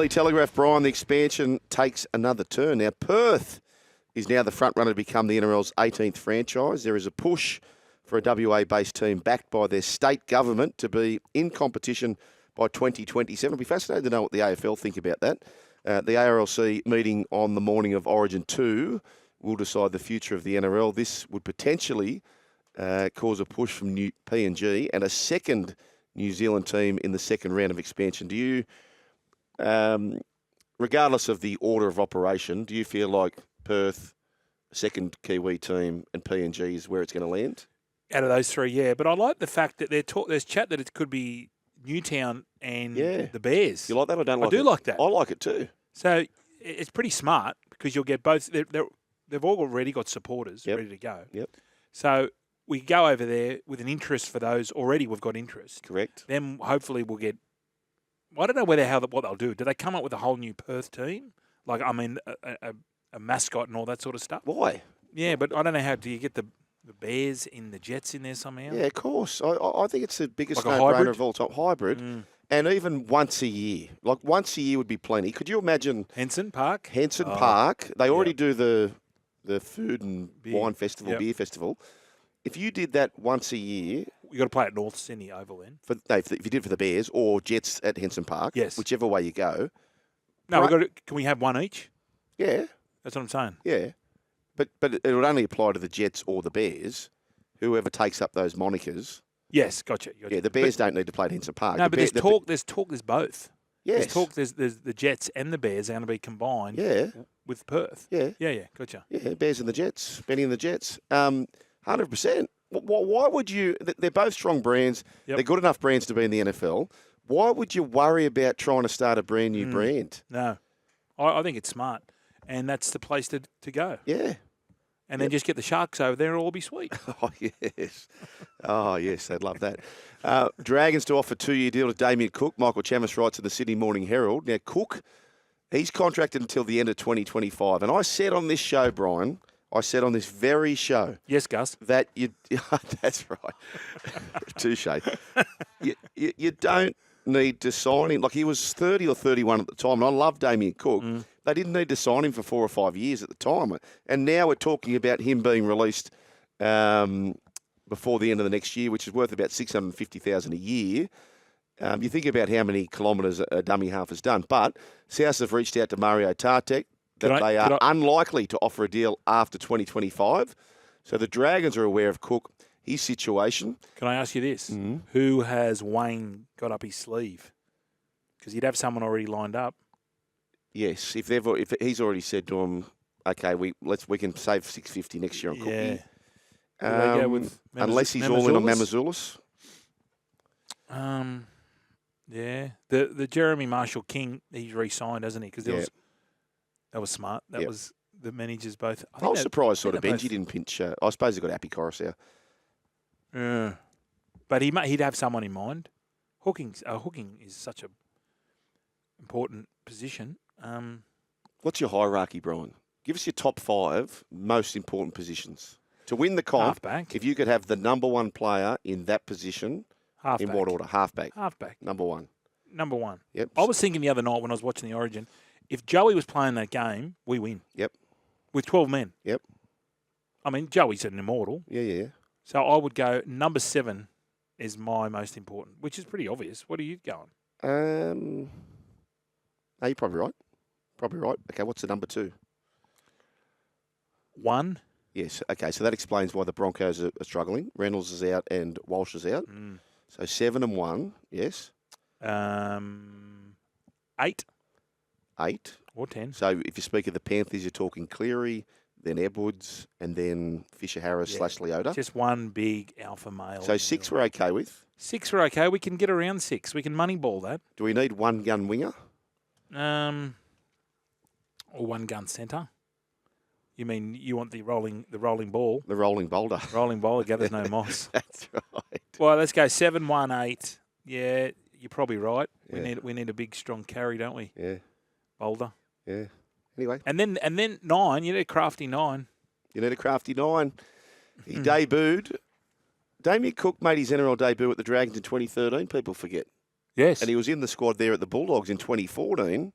Daily Telegraph, Brian, the expansion takes another turn. Now, Perth is now the front runner to become the NRL's 18th franchise. There is a push for a WA-based team backed by their state government to be in competition by 2027. It'll be fascinating to know what the AFL think about that. The ARLC meeting on the morning of Origin 2 will decide the future of the NRL. This would potentially cause a push from new PNG and a second New Zealand team in the second round of expansion. Do you, regardless of the order of operation, do you feel like Perth, second Kiwi team, and PNG is where it's going to land? Out of those three, yeah. But I like the fact that there's chat that it could be Newtown and the Bears. You like that or don't like it? I do like that. I like it too. So it's pretty smart because you'll get both. They've already got supporters ready to go. Yep. So we go over there with an interest for those. Already we've got interest. Correct. Then hopefully we'll get. I don't know what they'll do. Do they come up with a whole new Perth team? Like, I mean, a mascot and all that sort of stuff? Why? Yeah, but I don't know how. Do you get the Bears in the Jets in there somehow? Yeah, of course. I think it's the biggest Like a no-brainer hybrid? of all time. Hybrid. And even once a year. Like, once a year would be plenty. Could you imagine Henson Park? Park? They already do the food and wine festival, beer festival. If you did that once a year... You got to play at North Sydney Oval then. If you did it for the Bears or Jets at Henson Park, whichever way you go. No, can we have one each? Yeah. That's what I'm saying. Yeah. But it would only apply to the Jets or the Bears, whoever takes up those monikers. Yes, gotcha. Yeah, the Bears don't need to play at Henson Park. No, but there's talk. There's both. Yes. There's talk. There's the Jets and the Bears are going to be combined. With Perth. Yeah. Gotcha. Yeah, Bears and the Jets, Benny and the Jets. 100%. Why would you? They're both strong brands. Yep. They're good enough brands to be in the NFL. Why would you worry about trying to start a brand new brand? No, I think it's smart, and that's the place to go. Yeah. And then just get the Sharks over there and it'll all be sweet. Oh, yes. Oh, yes, they'd love that. Dragons to offer 2-year deal to Damien Cook. Michael Chamis writes in the Sydney Morning Herald. Now, Cook, he's contracted until the end of 2025. And I said on this show, Brian, on this very show. Yes, Gus. That you, that's right. Touche. You don't need to sign him. Like, he was 30 or 31 at the time, and I love Damien Cook. They didn't need to sign him for 4 or 5 years at the time. And now we're talking about him being released before the end of the next year, which is worth about $650,000 a year. You think about how many kilometres a dummy half has done. But South have reached out to Mario Tartek that they are unlikely to offer a deal after 2025. So the Dragons are aware of Cook, his situation. Can I ask you this? Who has Wayne got up his sleeve? Because he'd have someone already lined up. Yes, if he's already said to him, okay, we can save $650 next year on Cookie. Go with unless he's all in on Mamazoulis. Yeah, the Jeremy Marshall King, he's re-signed, hasn't he? Because that was smart. That was the managers both. I was surprised sort of Benji didn't pinch. I suppose he got Happy Coruscant. Yeah, but he'd have someone in mind. Hooking is such a important position. What's your hierarchy, Brian? Give us your top 5 most important positions. To win the comp, halfback. If you could have the number one player in that position, halfback. In what order? Halfback. Halfback. Number one. Yep. I was thinking the other night when I was watching the Origin, if Joey was playing that game, we win. Yep. With 12 men. Yep. I mean, Joey's an immortal. Yeah. So I would go number 7 is my most important, which is pretty obvious. What are you going? No, you're probably right. Okay, what's the number 2? 1. Yes. Okay, so that explains why the Broncos are struggling. Reynolds is out and Walsh is out. So 7 and 1, yes. 8. 8. Or 10. So if you speak of the Panthers, you're talking Cleary, then Edwards, and then Fisher-Harris / Leota. Just one big alpha male. So 6 we're okay with. 6 we're okay. We can get around 6. We can moneyball that. Do we need one gun winger? Or one gun centre. You mean you want the rolling ball? The rolling boulder. Rolling bowler gathers no moss. That's right. Well, let's go 7, 1, 8. Yeah, you're probably right. Yeah. We need a big strong carry, don't we? Yeah. Boulder. Yeah. Anyway. And then 9. You need a crafty 9. You need a crafty 9. He debuted. Damien Cook made his NRL debut at the Dragons in 2013. People forget. Yes. And he was in the squad there at the Bulldogs in 2014.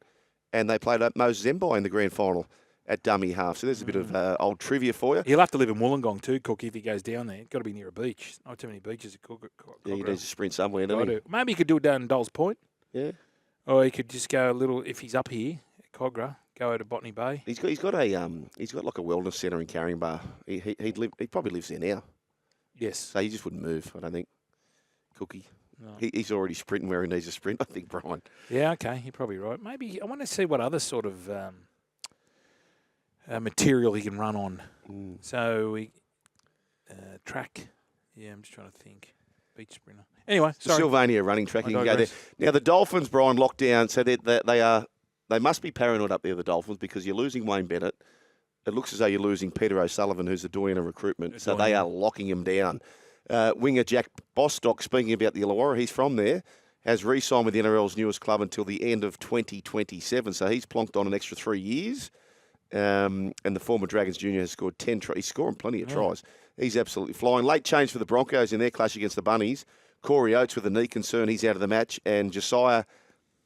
and they played Moses Mbai in the grand final at dummy half. So there's a bit of old trivia for you. He'll have to live in Wollongong too, Cook, if he goes down there. Got to be near a beach. Not too many beaches at Cook. Yeah, he needs to sprint somewhere, doesn't he? Maybe he could do it down in Dole's Point. Yeah. Or he could just go a little, if he's up here at Cogra, go over to Botany Bay. He's got like a wellness centre in Carringbar. He probably lives there now. Yes. So he just wouldn't move, I don't think. Cookie. No. He's already sprinting where he needs to sprint, I think, Brian. Yeah, okay, you're probably right. Maybe I want to see what other sort of material he can run on. So we track. Yeah, I'm just trying to think. Beach sprinter. Anyway, sorry. Sylvania running track. You can go there. Now the Dolphins, Brian, locked down. So they must be paranoid up there, the Dolphins, because you're losing Wayne Bennett. It looks as though you're losing Peter O'Sullivan, who's the doyen of recruitment. So they are locking him down. Winger Jack Bostock, speaking about the Illawarra, he's from there, has re-signed with the NRL's newest club until the end of 2027. So he's plonked on an extra 3 years. And the former Dragons junior has scored 10 tries. He's scoring plenty of tries. He's absolutely flying. Late change for the Broncos in their clash against the Bunnies. Corey Oates with a knee concern. He's out of the match. And Josiah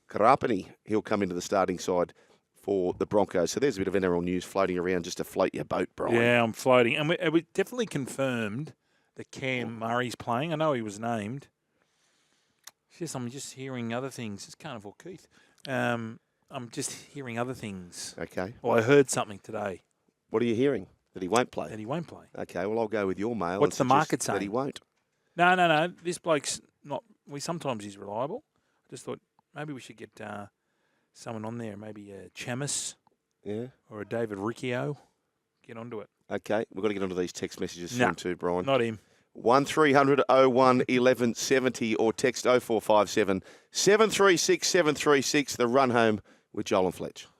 Karapani, he'll come into the starting side for the Broncos. So there's a bit of NRL news floating around just to float your boat, Brian. Yeah, I'm floating. And we definitely confirmed that Cam Murray's playing. I know he was named. I'm just hearing other things. It's Carnival Keith. I'm just hearing other things. Okay. Well, I heard something today. What are you hearing? That he won't play? That he won't play. Okay, well, I'll go with your mail. What's the market saying? That he won't. No. This bloke's not. Sometimes he's reliable. I just thought maybe we should get someone on there. Maybe a Chamis. Yeah. Or a David Riccio. Get onto it. Okay, we've got to get onto these text messages soon too, Brian. Not him. 1300 01 1170 or text 0457 736 736. The run home with Joel and Fletch.